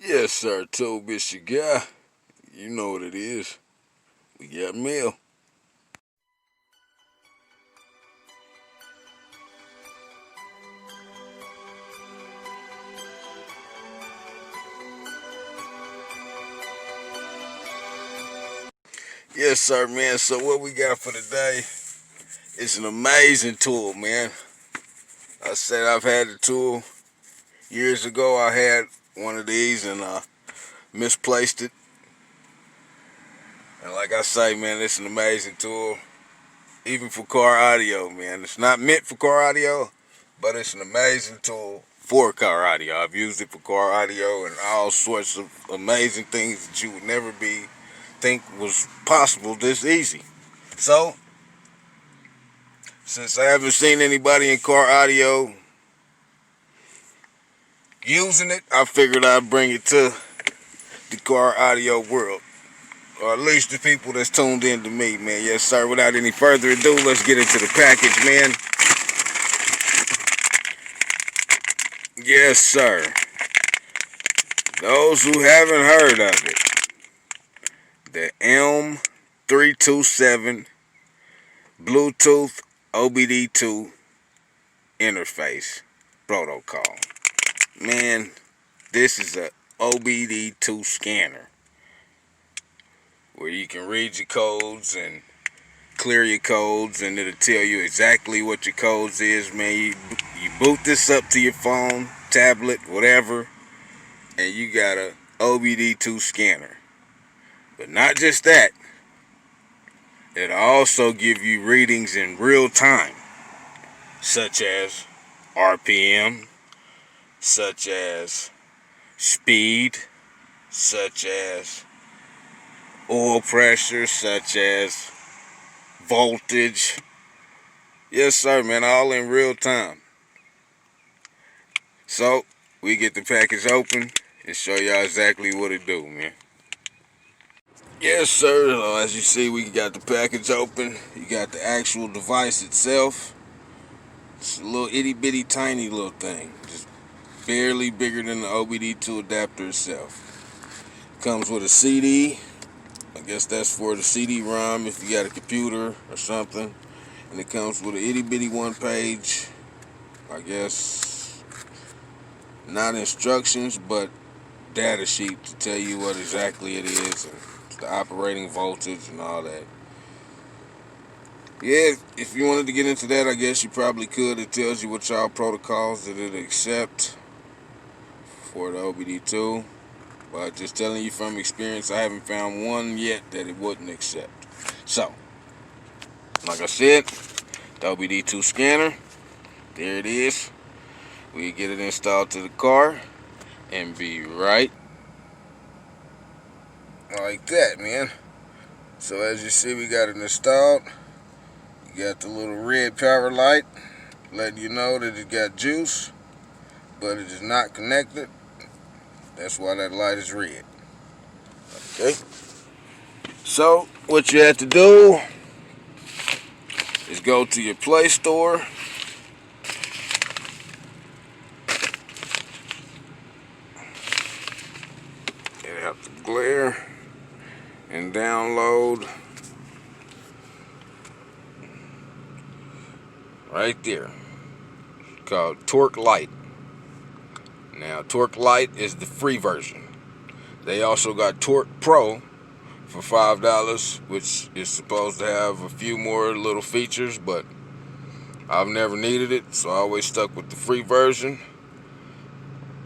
Yes, sir. Told Bishop Guy. You know what it is. We got mail. Yes, sir, man. So what we got for today is an amazing tool, man. I said I've had the tool years ago. I had one of these and misplaced it. And like I say, man, it's an amazing tool. Even for car audio, man. It's not meant for car audio, but it's an amazing tool for car audio. I've used it for car audio and all sorts of amazing things that you would never think was possible this easy. So, since I haven't seen anybody in car audio using it, I figured I'd bring it to the car audio world. Or at least the people that's tuned in to me, man. Yes, sir. Without any further ado, let's get into the package, man. Yes, sir. Those who haven't heard of it, the ELM 327 Bluetooth OBD2 interface protocol. Man, this is a OBD2 scanner where you can read your codes and clear your codes, and it'll tell you exactly what your codes is, man. You boot this up to your phone, tablet, whatever, and you got a OBD2 scanner. But not just that, it'll also give you readings in real time, such as RPM, such as speed, such as oil pressure, such as voltage. Yes, sir, man, all in real time. So, we get the package open and show y'all exactly what it do, man. Yes, sir. As you see, we got the package open. You got the actual device itself. It's a little itty bitty tiny little thing. Just barely bigger than the OBD2 adapter itself. Comes with a CD. I guess that's for the CD-ROM if you got a computer or something. And it comes with an itty bitty one page, I guess, not instructions, but data sheet to tell you what exactly it is and the operating voltage and all that. Yeah, if you wanted to get into that, I guess you probably could. It tells you what y'all protocols that it accept for the OBD2. But just telling you from experience, I haven't found one yet that it wouldn't accept. So, like I said, the OBD2 scanner, there it is. We get it installed to the car and be right like that, man. So as you see, we got it installed. You got the little red power light letting you know that it got juice, but it is not connected. That's why that light is red. Okay. So what you have to do is go to your Play Store. You have to glare and download right there. It's called Torque Lite. Now Torque Lite is the free version. They also got Torque Pro for $5, which is supposed to have a few more little features, but I've never needed it, so I always stuck with the free version.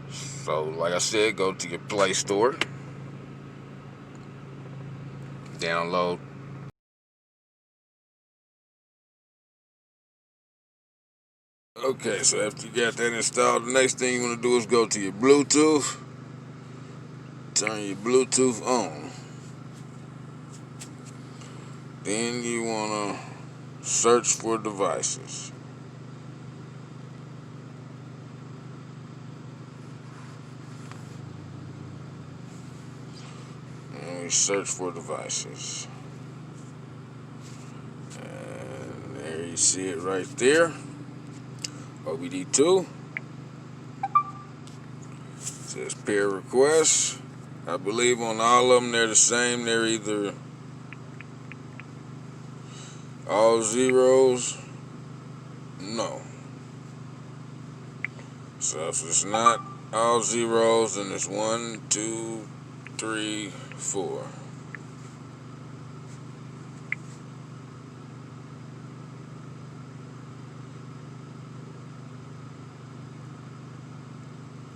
So, like I said, go to your Play Store, download. Okay, so after you got that installed, the next thing you want to do is go to your Bluetooth, turn your Bluetooth on. Then you want to search for devices. And we search for devices. And there you see it right there. OBD2. So Says pair request. I believe on all of them they're the same. They're either all zeros. No. So if it's not all zeros, then it's 1, 2, 3, 4.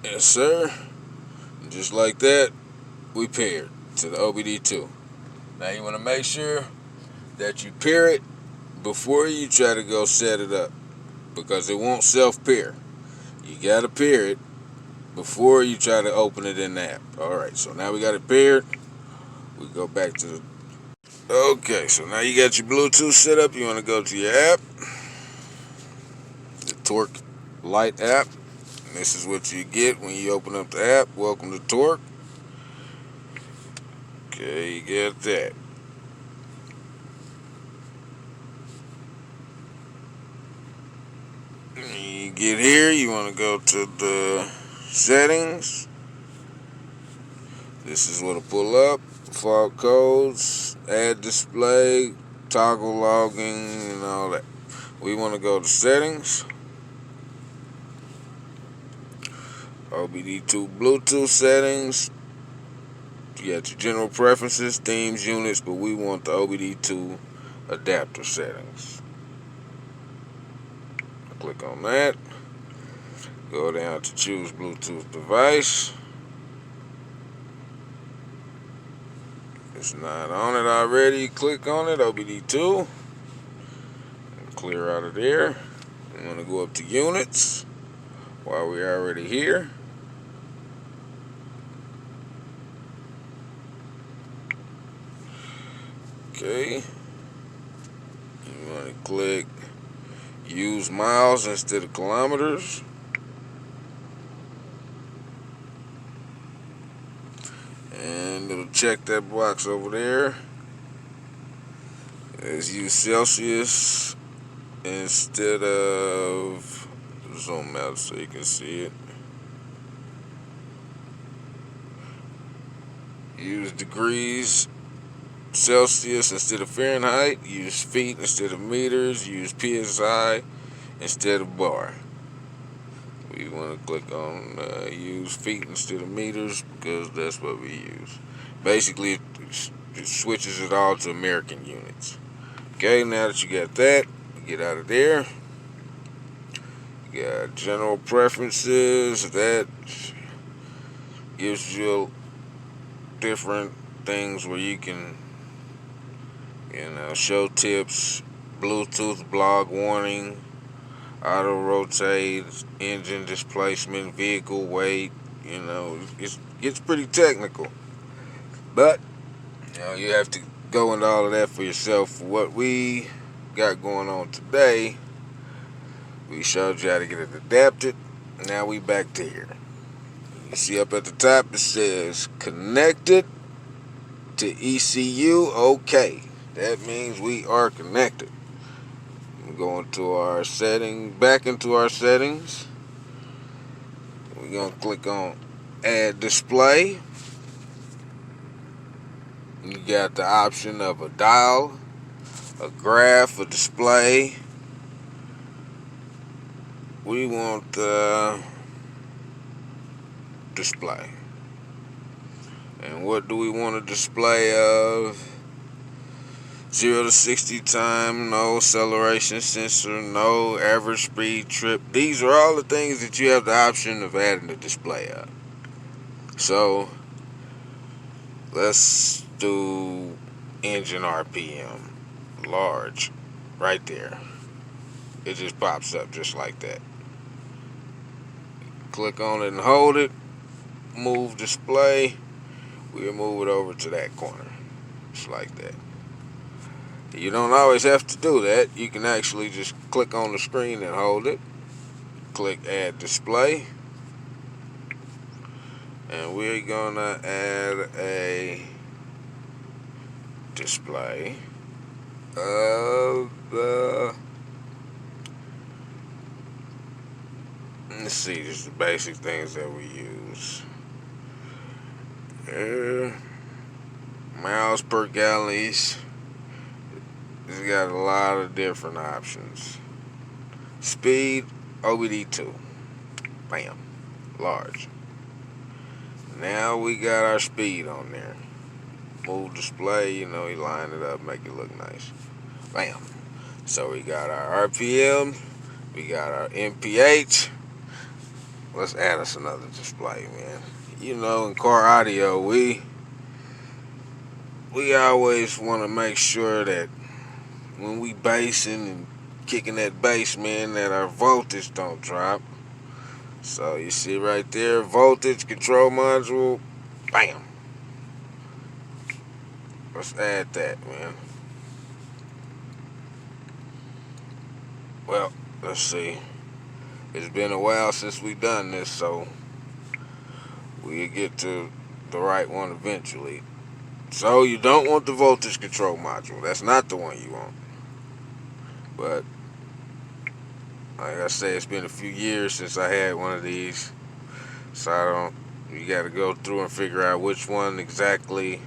Yes, sir. And just like that, we paired to the OBD2. Now you want to make sure that you pair it before you try to go set it up, because it won't self-pair. You got to pair it before you try to open it in the app. Alright, so now we got it paired. We go back to the... Okay, so now you got your Bluetooth set up. You want to go to your app, the Torque Lite app. And this is what you get when you open up the app. Welcome to Torque. Okay, you get that. You get here, you want to go to the settings. This is what'll pull up. Default codes, add display, toggle logging, and all that. We want to go to settings. OBD2 Bluetooth settings. You got your general preferences, themes, units, but we want the OBD2 adapter settings. Click on that. Go down to choose Bluetooth device. If it's not on it already, click on it, OBD2. And clear out of there. I'm going to go up to units while we're already here. Okay. You want to click use miles instead of kilometers. And it'll check that box over there. Let's use Celsius instead of... Zoom out so you can see it. Use degrees Celsius instead of Fahrenheit. Use feet instead of meters. Use PSI instead of bar. We want to click on use feet instead of meters because that's what we use. Basically, it switches it all to American units. Okay, now that you got that, get out of there. You got general preferences. That gives you different things where you can, show tips, Bluetooth blog warning, auto rotate, engine displacement, vehicle weight. It gets pretty technical, but you have to go into all of that for yourself. What we got going on today, we showed you how to get it adapted. Now we back to here. You see up at the top it says connected to ECU. Okay, that means we are connected. We go into our setting, back into our settings. We're gonna click on add display. You got the option of a dial, a graph, a display. We want the display. And what do we want a display of? 0 to 60 time, no acceleration sensor, no average speed trip. These are all the things that you have the option of adding the display of. So let's do engine RPM, large, right there. It just pops up just like that. Click on it and hold it. Move display. We'll move it over to that corner, just like that. You don't always have to do that. You can actually just click on the screen and hold it. Click add display. And we're gonna add a display of the... Let's see, just the basic things that we use. Uh, Miles per gallon. It's got a lot of different options. Speed, OBD2. Bam. Large. Now we got our speed on there. Move display, you line it up, make it look nice. Bam. So we got our RPM, we got our MPH. Let's add us another display, man. In car audio, we always want to make sure that when we bassing and kicking that bass, man, that our voltage don't drop. So you see right there, voltage control module, bam. Let's add that, man. Well, let's see. It's been a while since we done this, so we'll get to the right one eventually. So you don't want the voltage control module. That's not the one you want. But like I say, it's been a few years since I had one of these, so you got to go through and figure out which one exactly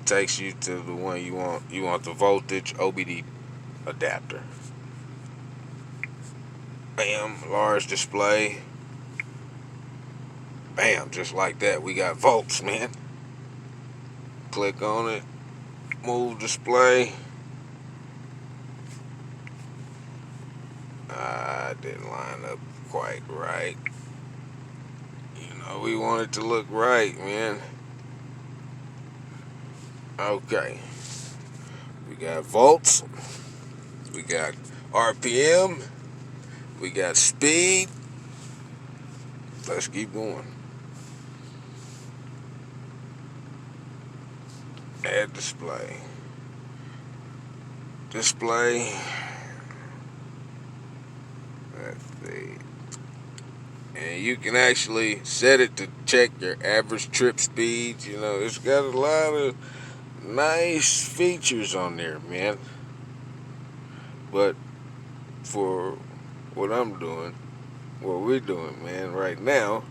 takes you to the one you want. You want the voltage OBD adapter. Bam, large display. Bam, just like that. We got volts, man. Click on it. Move display. Didn't line up quite right. We want it to look right, man. Okay. We got volts. We got RPM. We got speed. Let's keep going. Add display. Display. Let's see. And you can actually set it to check your average trip speeds. It's got a lot of nice features on there, man. But for what we're doing, man, right now,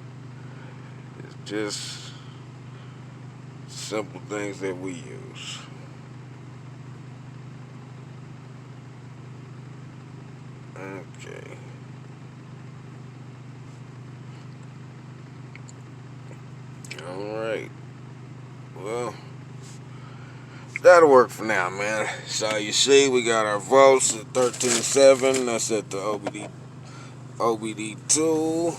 it's just simple things that we use. Okay. Alright. Well, that'll work for now, man. So you see, we got our volts at 13.7. That's at the OBD2.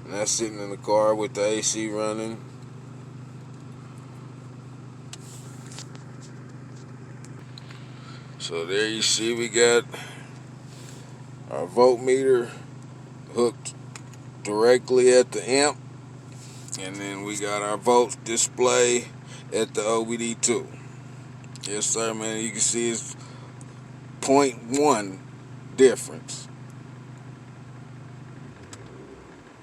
And that's sitting in the car with the AC running. So there you see, we got our voltmeter hooked directly at the amp. And then we got our volts display at the OBD2. Yes, sir, man. You can see it's 0.1 difference.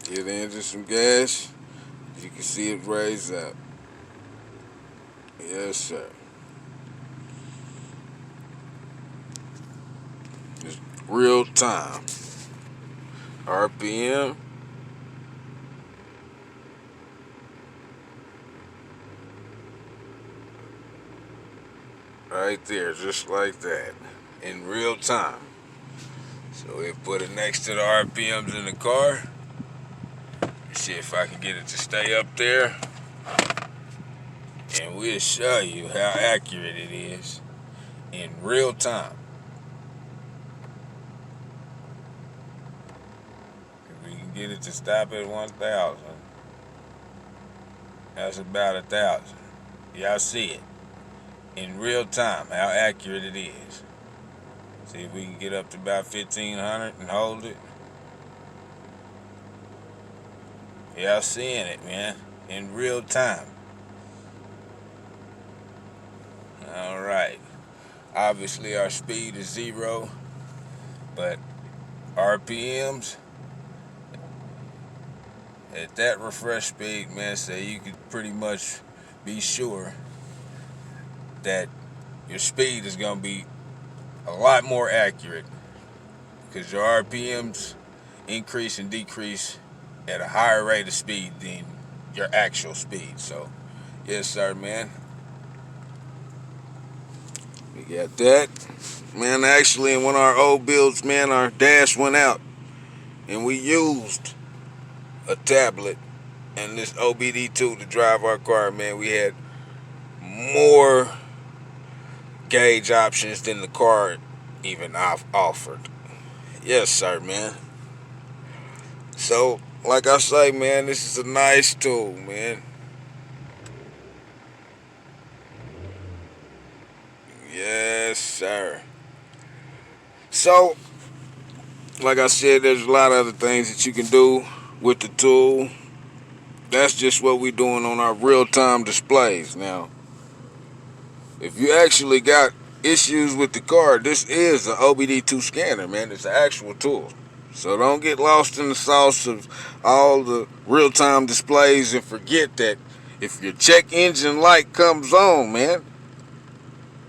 Get into some gas. You can see it raise up. Yes, sir. It's real time. RPM. Right there, just like that. In real time. So we put it next to the RPMs in the car. See if I can get it to stay up there. And we'll show you how accurate it is in real time. If we can get it to stop at 1,000, that's about 1,000. Y'all see it in real time, how accurate it is. See if we can get up to about 1,500 and hold it. Y'all seeing it, man, in real time. Alright. Obviously our speed is 0, but RPMs at that refresh speed, man, so you could pretty much be sure that your speed is going to be a lot more accurate because your RPMs increase and decrease at a higher rate of speed than your actual speed. So, yes, sir, man. We got that. Man, actually, in one of our old builds, man, our dash went out and we used a tablet and this OBD2 to drive our car, man. We had more gauge options than the car even offered. Yes, sir, man. So, like I say, man, this is a nice tool, man. Yes, sir. So, like I said, there's a lot of other things that you can do with the tool. That's just what we're doing on our real-time displays. Now, if you actually got issues with the car, this is an OBD2 scanner, man. It's an actual tool. So don't get lost in the sauce of all the real-time displays and forget that if your check engine light comes on, man,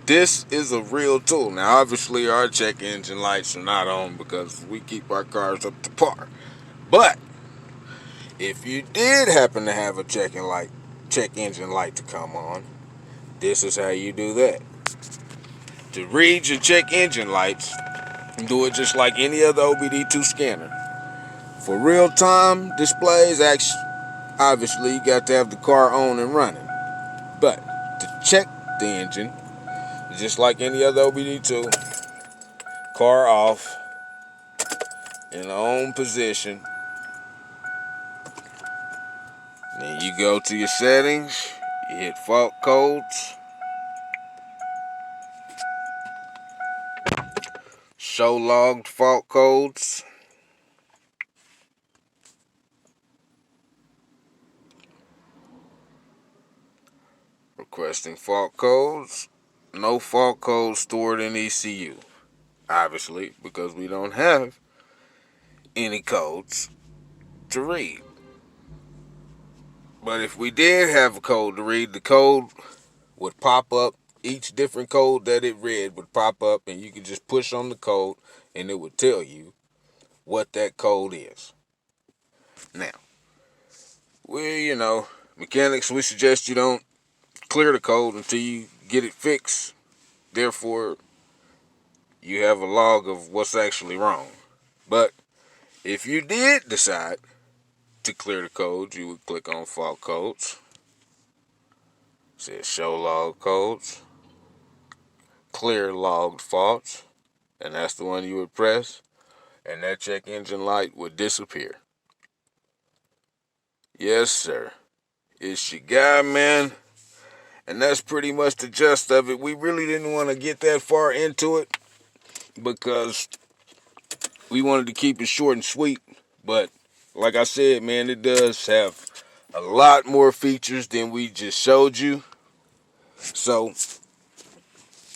this is a real tool. Now, obviously, our check engine lights are not on because we keep our cars up to par. But if you did happen to have a check engine light to come on, this is how you do that. To read your check engine lights, do it just like any other OBD2 scanner. For real-time displays, obviously, you got to have the car on and running. But to check the engine, just like any other OBD2, car off, in the on position. Then you go to your settings, you hit fault codes, show logged fault codes. Requesting fault codes. No fault codes stored in ECU. Obviously, because we don't have any codes to read. But if we did have a code to read, the code would pop up. Each different code that it read would pop up, and you could just push on the code, and it would tell you what that code is. Now, mechanics, we suggest you don't clear the code until you get it fixed. Therefore, you have a log of what's actually wrong. But if you did decide to clear the code, you would click on fault codes. It says show log codes, clear logged faults, and that's the one you would press, and that check engine light would disappear. Yes, sir. It's your guy, man. And that's pretty much the gist of it. We really didn't want to get that far into it because we wanted to keep it short and sweet. But like I said, man, it does have a lot more features than we just showed you. So,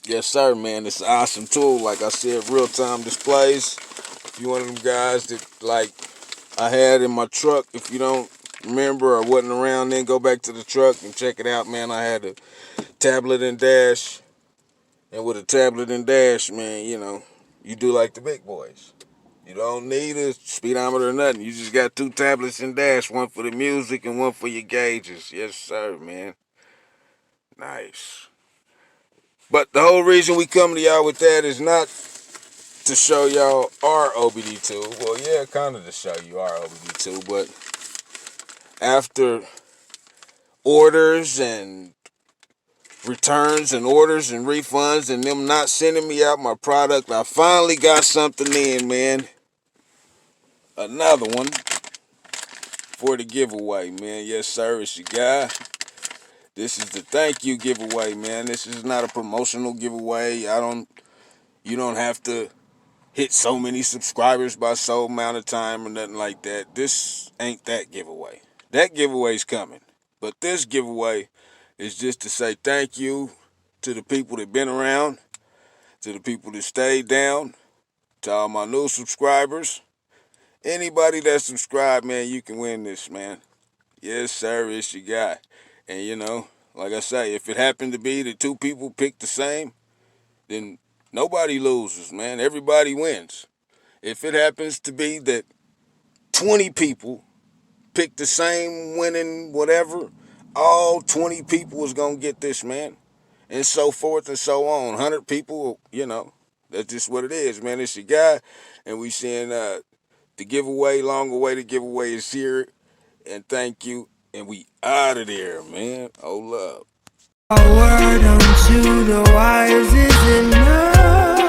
yes, sir, man. It's an awesome tool. Like I said, real-time displays. If you one of them guys that, like I had in my truck, if you don't remember or wasn't around then, go back to the truck and check it out, man. I had a tablet and dash. And with a tablet and dash, man, you do like the big boys. You don't need a speedometer or nothing. You just got two tablets and dash, one for the music and one for your gauges. Yes, sir, man. Nice. But the whole reason we come to y'all with that is not to show y'all our OBD2. Well, yeah, kind of to show you our OBD2, but after orders and returns and orders and refunds and them not sending me out my product, I finally got something in, man. Another one for the giveaway, man. Yes, sir, it's your guy. This is the thank you giveaway, man. This is not a promotional giveaway. You don't have to hit so many subscribers by so amount of time or nothing like that. This ain't that giveaway. That giveaway's coming. But this giveaway is just to say thank you to the people that been around, to the people that stayed down, to all my new subscribers. Anybody that subscribed, man, you can win this, man. Yes, sir, it's your guy. And like I say, if it happened to be that two people picked the same, then nobody loses, man. Everybody wins. If it happens to be that 20 people pick the same winning whatever, all 20 people was going to get this, man. And so forth and so on. 100 people, that's just what it is, man. It's your guy. And we seeing the giveaway, longer way to giveaway is here. And thank you. And we out of there, man. Oh, love. A word unto the wise is enough.